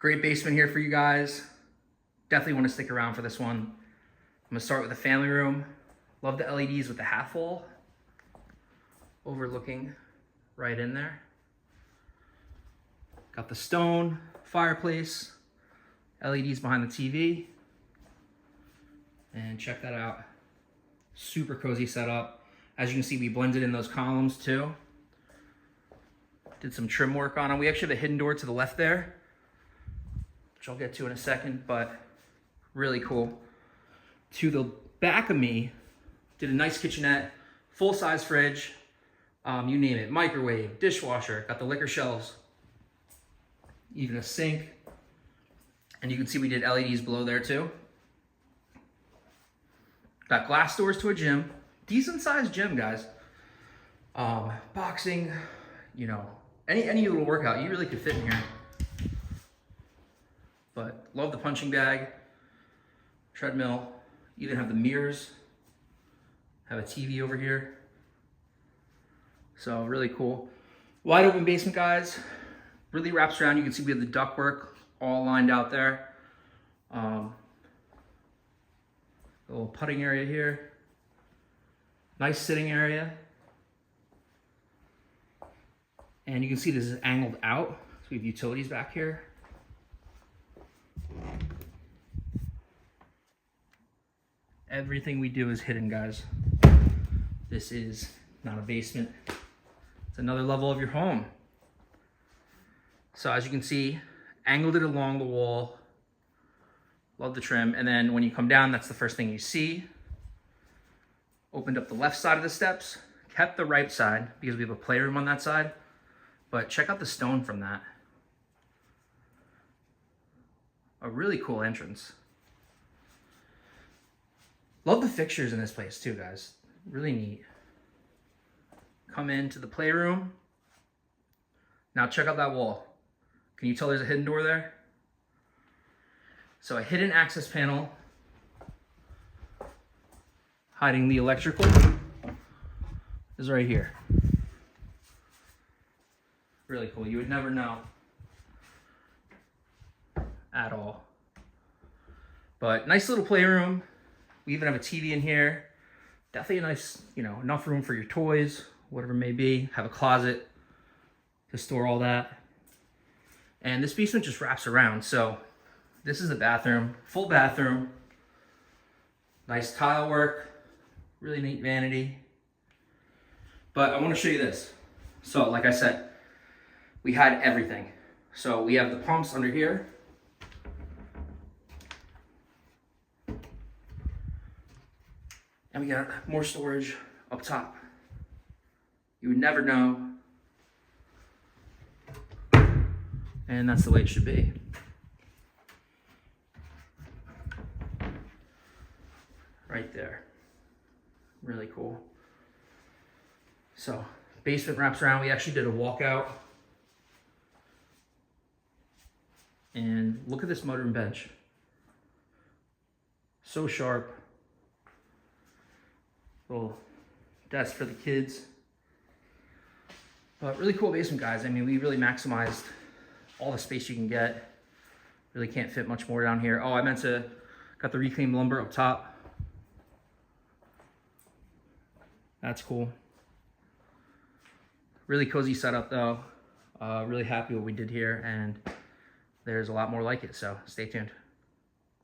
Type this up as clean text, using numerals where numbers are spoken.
Great basement here for you guys. Definitely want to stick around for this one. I'm gonna start with the family room. Love the LEDs with the half wall overlooking right in there. Got the stone fireplace, LEDs behind the TV. And check that out. Super cozy setup. As you can see, we blended in those columns too. Did some trim work on them. We actually have a hidden door to the left there, which I'll get to in a second, but really cool. To the back of me, did a nice kitchenette, full-size fridge, you name it, microwave, dishwasher, got the liquor shelves, even a sink. And you can see we did LEDs below there too. Got glass doors to a gym, decent sized gym, guys. Boxing, you know, any little workout, you really could fit in here. But love the punching bag, treadmill, even have the mirrors, have a TV over here. So really cool. Wide open basement, guys. Really wraps around. You can see we have the ductwork all lined out there. A little putting area here. Nice sitting area. And you can see this is angled out. So we have utilities back here. Everything we do is hidden, guys. This is not a basement. It's another level of your home. So as you can see, angled it along the wall. Love the trim. And then when you come down, that's the first thing you see. Opened up the left side of the steps, kept the right side because we have a playroom on that side. But check out the stone from that. A really cool entrance. Love the fixtures in this place too, guys. Really neat. Come into the playroom. Now check out that wall. Can you tell there's a hidden door there? So a hidden access panel hiding the electrical is right here. Really cool. You would never know at all. But nice little playroom. We even have a TV in here. Definitely a nice, you know, enough room for your toys, whatever it may be. Have a closet to store all that. And this basement just wraps around. So this is the bathroom, full bathroom. Nice tile work, really neat vanity. But I want to show you this. So like I said, we had everything. So we have the pumps under here. And we got more storage up top. You would never know. And that's the way it should be. Right there. Really cool. So, basement wraps around. We actually did a walkout. And look at this mudroom bench. So sharp. Little desk for the kids. But really cool basement, guys. I mean, we really maximized all the space you can get. Really can't fit much more down here. Oh, I meant to, got the reclaimed lumber up top. That's cool. Really cozy setup though. Really happy what we did here, and there's a lot more like it, so stay tuned.